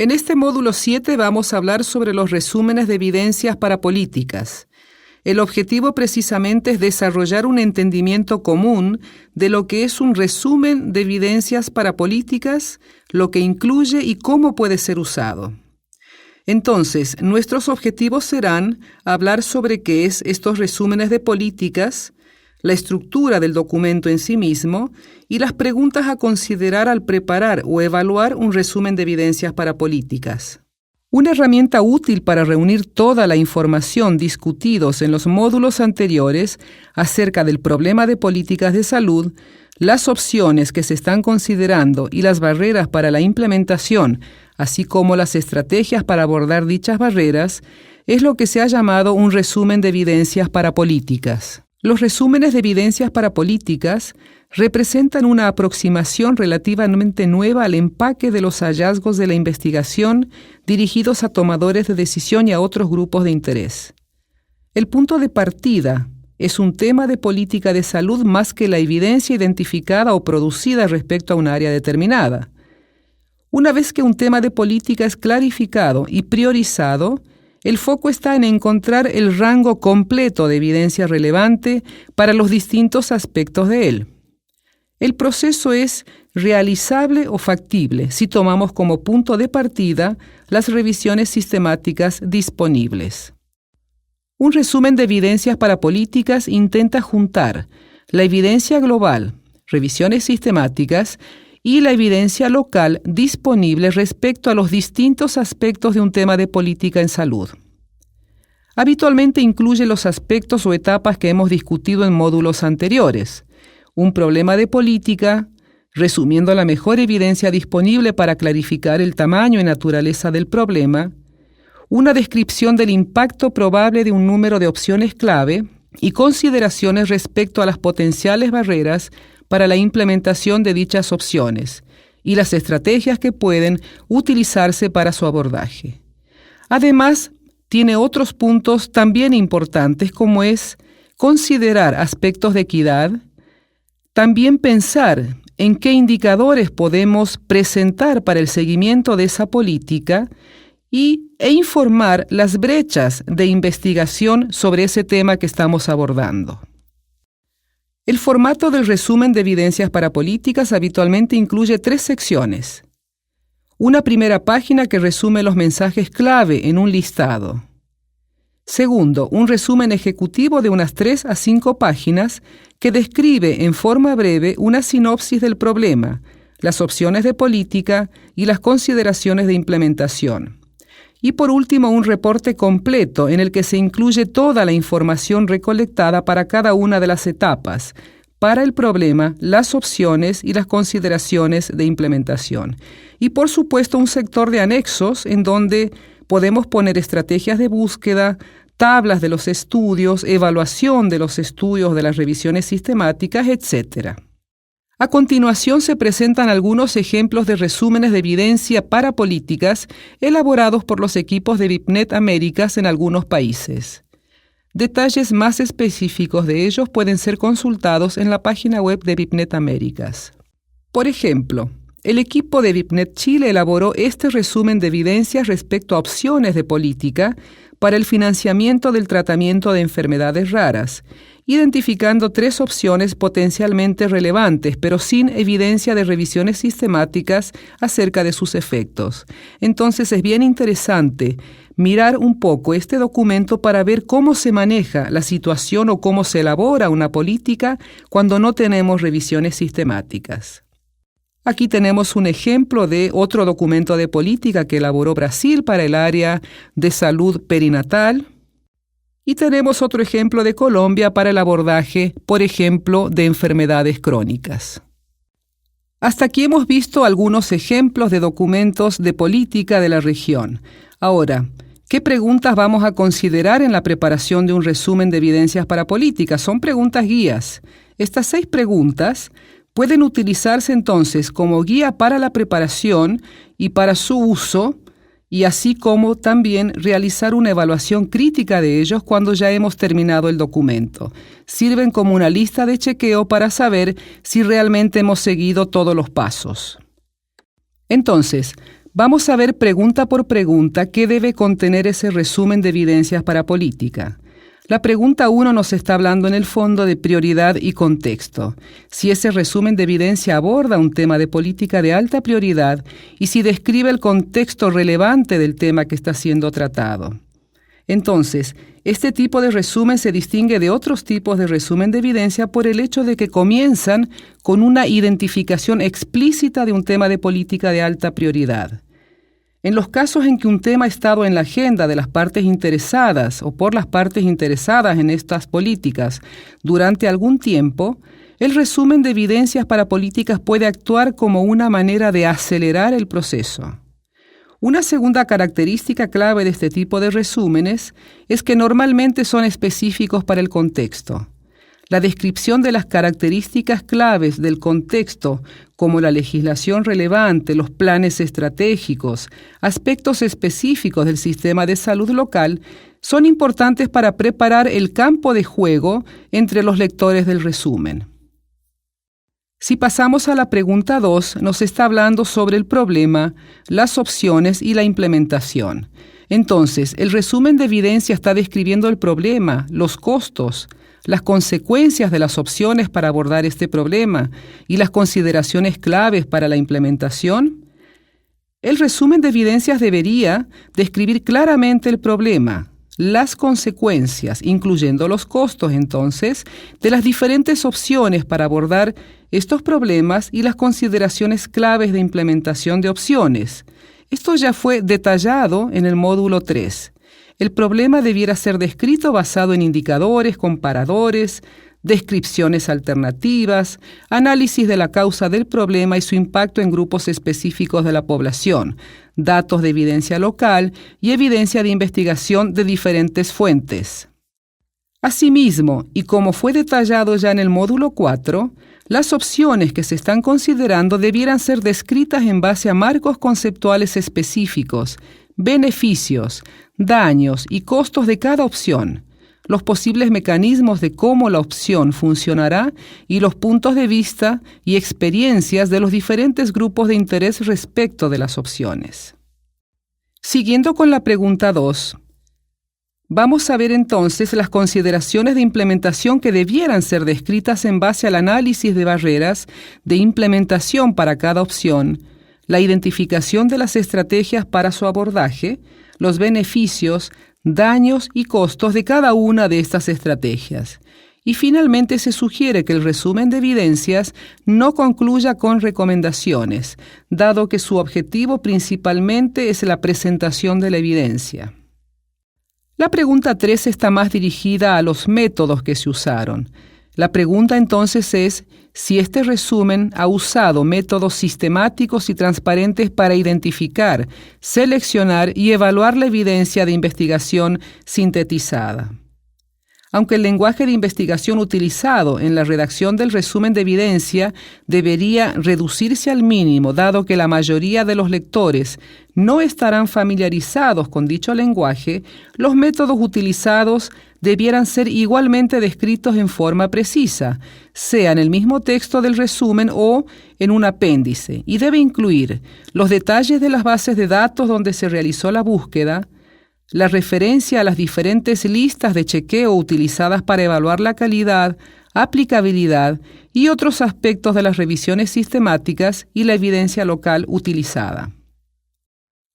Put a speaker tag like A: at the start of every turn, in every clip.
A: En este módulo 7 vamos a hablar sobre los resúmenes de evidencias para políticas. El objetivo precisamente es desarrollar un entendimiento común de lo que es un resumen de evidencias para políticas, lo que incluye y cómo puede ser usado. Entonces, nuestros objetivos serán hablar sobre qué es estos resúmenes de políticas, la estructura del documento en sí mismo y las preguntas a considerar al preparar o evaluar un resumen de evidencias para políticas. Una herramienta útil para reunir toda la información discutidos en los módulos anteriores acerca del problema de políticas de salud, las opciones que se están considerando y las barreras para la implementación, así como las estrategias para abordar dichas barreras, es lo que se ha llamado un resumen de evidencias para políticas. Los resúmenes de evidencias para políticas representan una aproximación relativamente nueva al empaque de los hallazgos de la investigación dirigidos a tomadores de decisión y a otros grupos de interés. El punto de partida es un tema de política de salud más que la evidencia identificada o producida respecto a un área determinada. Una vez que un tema de política es clarificado y priorizado, el foco está en encontrar el rango completo de evidencia relevante para los distintos aspectos de él. El proceso es realizable o factible si tomamos como punto de partida las revisiones sistemáticas disponibles. Un resumen de evidencias para políticas intenta juntar la evidencia global, revisiones sistemáticas, y la evidencia local disponible respecto a los distintos aspectos de un tema de política en salud. Habitualmente incluye los aspectos o etapas que hemos discutido en módulos anteriores. Un problema de política, resumiendo la mejor evidencia disponible para clarificar el tamaño y naturaleza del problema, una descripción del impacto probable de un número de opciones clave y consideraciones respecto a las potenciales barreras para la implementación de dichas opciones y las estrategias que pueden utilizarse para su abordaje. Además, tiene otros puntos también importantes como es considerar aspectos de equidad, también pensar en qué indicadores podemos presentar para el seguimiento de esa política e informar las brechas de investigación sobre ese tema que estamos abordando. El formato del resumen de evidencias para políticas habitualmente incluye 3 secciones. Una primera página que resume los mensajes clave en un listado. Segundo, un resumen ejecutivo de unas 3 a 5 páginas que describe en forma breve una sinopsis del problema, las opciones de política y las consideraciones de implementación. Y por último, un reporte completo en el que se incluye toda la información recolectada para cada una de las etapas, para el problema, las opciones y las consideraciones de implementación. Y por supuesto, un sector de anexos en donde podemos poner estrategias de búsqueda, tablas de los estudios, evaluación de los estudios de las revisiones sistemáticas, etc. A continuación se presentan algunos ejemplos de resúmenes de evidencia para políticas elaborados por los equipos de BIPNET Américas en algunos países. Detalles más específicos de ellos pueden ser consultados en la página web de BIPNET Américas. Por ejemplo, el equipo de BIPNET Chile elaboró este resumen de evidencias respecto a opciones de política para el financiamiento del tratamiento de enfermedades raras, identificando 3 opciones potencialmente relevantes, pero sin evidencia de revisiones sistemáticas acerca de sus efectos. Entonces es bien interesante mirar un poco este documento para ver cómo se maneja la situación o cómo se elabora una política cuando no tenemos revisiones sistemáticas. Aquí tenemos un ejemplo de otro documento de política que elaboró Brasil para el área de salud perinatal. Y tenemos otro ejemplo de Colombia para el abordaje, por ejemplo, de enfermedades crónicas. Hasta aquí hemos visto algunos ejemplos de documentos de política de la región. Ahora, ¿qué preguntas vamos a considerar en la preparación de un resumen de evidencias para políticas? Son preguntas guías. Estas 6 preguntas pueden utilizarse entonces como guía para la preparación y para su uso, y así como también realizar una evaluación crítica de ellos cuando ya hemos terminado el documento. Sirven como una lista de chequeo para saber si realmente hemos seguido todos los pasos. Entonces, Vamos a ver pregunta por pregunta qué debe contener ese resumen de evidencias para política. La pregunta 1 nos está hablando en el fondo de prioridad y contexto. Si ese resumen de evidencia aborda un tema de política de alta prioridad y si describe el contexto relevante del tema que está siendo tratado. Entonces, este tipo de resumen se distingue de otros tipos de resumen de evidencia por el hecho de que comienzan con una identificación explícita de un tema de política de alta prioridad. En los casos en que un tema ha estado en la agenda de las partes interesadas o por las partes interesadas en estas políticas durante algún tiempo, el resumen de evidencias para políticas puede actuar como una manera de acelerar el proceso. Una segunda característica clave de este tipo de resúmenes es que normalmente son específicos para el contexto. La descripción de las características claves del contexto, como la legislación relevante, los planes estratégicos, aspectos específicos del sistema de salud local, son importantes para preparar el campo de juego entre los lectores del resumen. Si pasamos a la pregunta 2, nos está hablando sobre el problema, las opciones y la implementación. Entonces, el resumen de evidencia está describiendo el problema, los costos, las consecuencias de las opciones para abordar este problema y las consideraciones claves para la implementación. El resumen de evidencias debería describir claramente el problema, las consecuencias, incluyendo los costos, entonces, de las diferentes opciones para abordar estos problemas y las consideraciones claves de implementación de opciones. Esto ya fue detallado en el módulo 3. El problema debiera ser descrito basado en indicadores, comparadores, descripciones alternativas, análisis de la causa del problema y su impacto en grupos específicos de la población, datos de evidencia local y evidencia de investigación de diferentes fuentes. Asimismo, y como fue detallado ya en el módulo 4, las opciones que se están considerando debieran ser descritas en base a marcos conceptuales específicos, beneficios, daños y costos de cada opción, los posibles mecanismos de cómo la opción funcionará y los puntos de vista y experiencias de los diferentes grupos de interés respecto de las opciones. Siguiendo con la pregunta 2, vamos a ver entonces las consideraciones de implementación que debieran ser descritas en base al análisis de barreras de implementación para cada opción, la identificación de las estrategias para su abordaje, los beneficios, daños y costos de cada una de estas estrategias. Y finalmente se sugiere que el resumen de evidencias no concluya con recomendaciones, dado que su objetivo principalmente es la presentación de la evidencia. La pregunta 3 está más dirigida a los métodos que se usaron. La pregunta entonces es si este resumen ha usado métodos sistemáticos y transparentes para identificar, seleccionar y evaluar la evidencia de investigación sintetizada. Aunque el lenguaje de investigación utilizado en la redacción del resumen de evidencia debería reducirse al mínimo, dado que la mayoría de los lectores no estarán familiarizados con dicho lenguaje, los métodos utilizados debieran ser igualmente descritos en forma precisa, sea en el mismo texto del resumen o en un apéndice, y debe incluir los detalles de las bases de datos donde se realizó la búsqueda, la referencia a las diferentes listas de chequeo utilizadas para evaluar la calidad, aplicabilidad y otros aspectos de las revisiones sistemáticas y la evidencia local utilizada.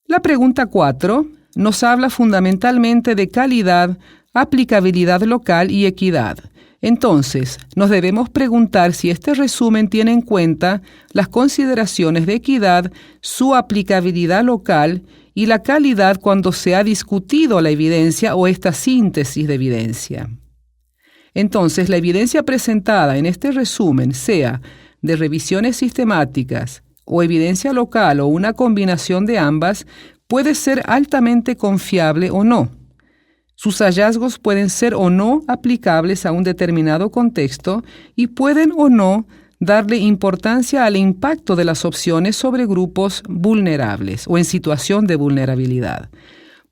A: La pregunta 4 nos habla fundamentalmente de calidad, aplicabilidad local y equidad. Entonces, nos debemos preguntar si este resumen tiene en cuenta las consideraciones de equidad, su aplicabilidad local y la calidad cuando se ha discutido la evidencia o esta síntesis de evidencia. Entonces, la evidencia presentada en este resumen, sea de revisiones sistemáticas o evidencia local o una combinación de ambas, puede ser altamente confiable o no. Sus hallazgos pueden ser o no aplicables a un determinado contexto y pueden o no darle importancia al impacto de las opciones sobre grupos vulnerables o en situación de vulnerabilidad.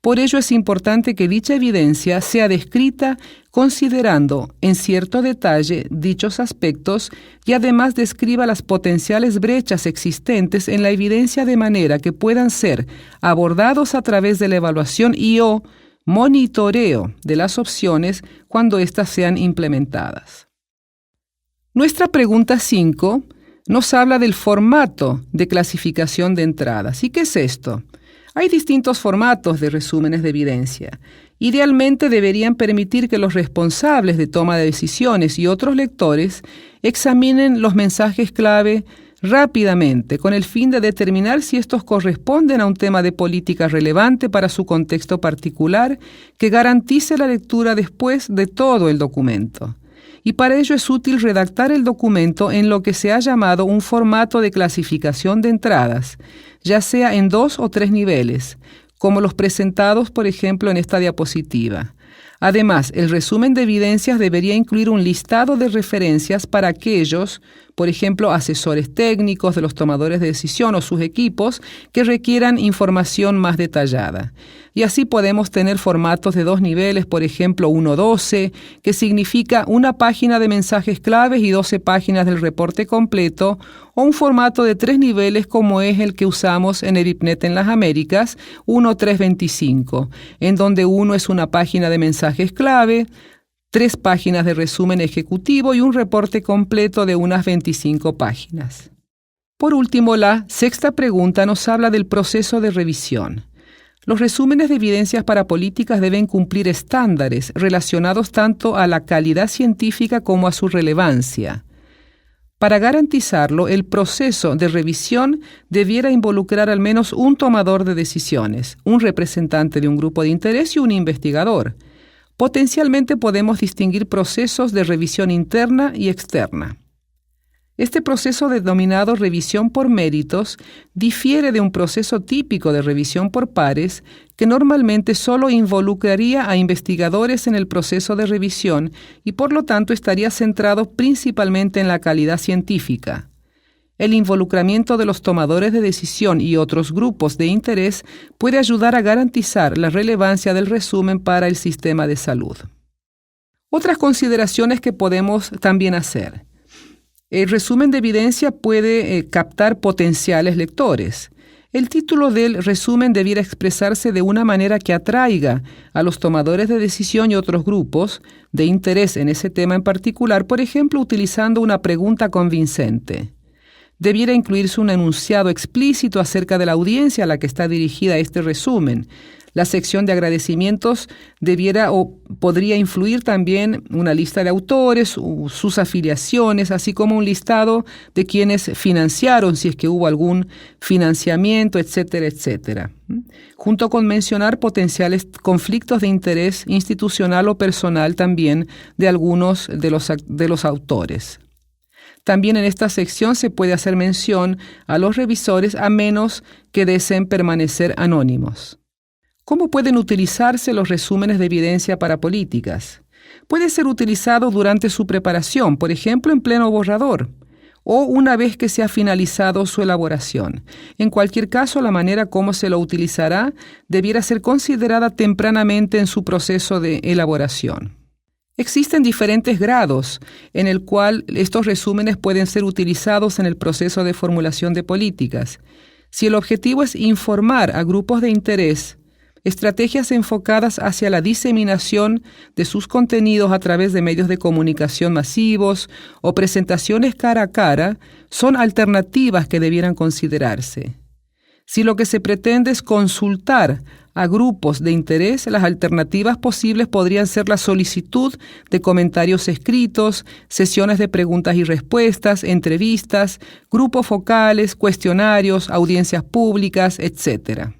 A: Por ello es importante que dicha evidencia sea descrita considerando en cierto detalle dichos aspectos y además describa las potenciales brechas existentes en la evidencia de manera que puedan ser abordados a través de la evaluación y/o monitoreo de las opciones cuando éstas sean implementadas. Nuestra pregunta 5 nos habla del formato de clasificación de entradas. ¿Y qué es esto? Hay distintos formatos de resúmenes de evidencia. Idealmente deberían permitir que los responsables de toma de decisiones y otros lectores examinen los mensajes clave rápidamente, con el fin de determinar si estos corresponden a un tema de política relevante para su contexto particular que garantice la lectura después de todo el documento. Y para ello es útil redactar el documento en lo que se ha llamado un formato de clasificación de entradas, ya sea en 2 o 3 niveles, como los presentados, por ejemplo, en esta diapositiva. Además, el resumen de evidencias debería incluir un listado de referencias para aquellos, por ejemplo, asesores técnicos de los tomadores de decisión o sus equipos, que requieran información más detallada. Y así podemos tener formatos de 2 niveles, por ejemplo, 1.12, que significa una página de mensajes claves y 12 páginas del reporte completo, o un formato de 3 niveles como es el que usamos en EBIPNET en las Américas, 1.325, en donde 1 es una página de mensajes clave, 3 páginas de resumen ejecutivo y un reporte completo de unas 25 páginas. Por último, la 6ª pregunta nos habla del proceso de revisión. Los resúmenes de evidencias para políticas deben cumplir estándares relacionados tanto a la calidad científica como a su relevancia. Para garantizarlo, el proceso de revisión debiera involucrar al menos un tomador de decisiones, un representante de un grupo de interés y un investigador. Potencialmente podemos distinguir procesos de revisión interna y externa. Este proceso denominado revisión por méritos difiere de un proceso típico de revisión por pares que normalmente solo involucraría a investigadores en el proceso de revisión y por lo tanto estaría centrado principalmente en la calidad científica. El involucramiento de los tomadores de decisión y otros grupos de interés puede ayudar a garantizar la relevancia del resumen para el sistema de salud. Otras consideraciones que podemos también hacer. El resumen de evidencia puede captar potenciales lectores. El título del resumen debiera expresarse de una manera que atraiga a los tomadores de decisión y otros grupos de interés en ese tema en particular, por ejemplo, utilizando una pregunta convincente. Debiera incluirse un enunciado explícito acerca de la audiencia a la que está dirigida este resumen. La sección de agradecimientos debiera o podría influir también una lista de autores, sus afiliaciones, así como un listado de quienes financiaron, si es que hubo algún financiamiento, etcétera, etcétera. Junto con mencionar potenciales conflictos de interés institucional o personal también de algunos de los autores. También en esta sección se puede hacer mención a los revisores a menos que deseen permanecer anónimos. ¿Cómo pueden utilizarse los resúmenes de evidencia para políticas? Puede ser utilizado durante su preparación, por ejemplo, en pleno borrador, o una vez que se ha finalizado su elaboración. En cualquier caso, la manera como se lo utilizará debiera ser considerada tempranamente en su proceso de elaboración. Existen diferentes grados en el cual estos resúmenes pueden ser utilizados en el proceso de formulación de políticas. Si el objetivo es informar a grupos de interés, estrategias enfocadas hacia la diseminación de sus contenidos a través de medios de comunicación masivos o presentaciones cara a cara son alternativas que debieran considerarse. Si lo que se pretende es consultar a grupos de interés, las alternativas posibles podrían ser la solicitud de comentarios escritos, sesiones de preguntas y respuestas, entrevistas, grupos focales, cuestionarios, audiencias públicas, etc.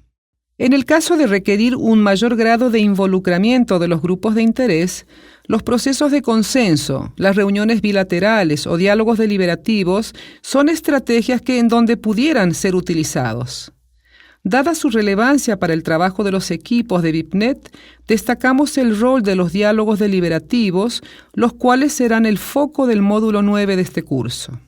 A: En el caso de requerir un mayor grado de involucramiento de los grupos de interés, los procesos de consenso, las reuniones bilaterales o diálogos deliberativos son estrategias en donde pudieran ser utilizados. Dada su relevancia para el trabajo de los equipos de EBIPNET, destacamos el rol de los diálogos deliberativos, los cuales serán el foco del módulo 9 de este curso.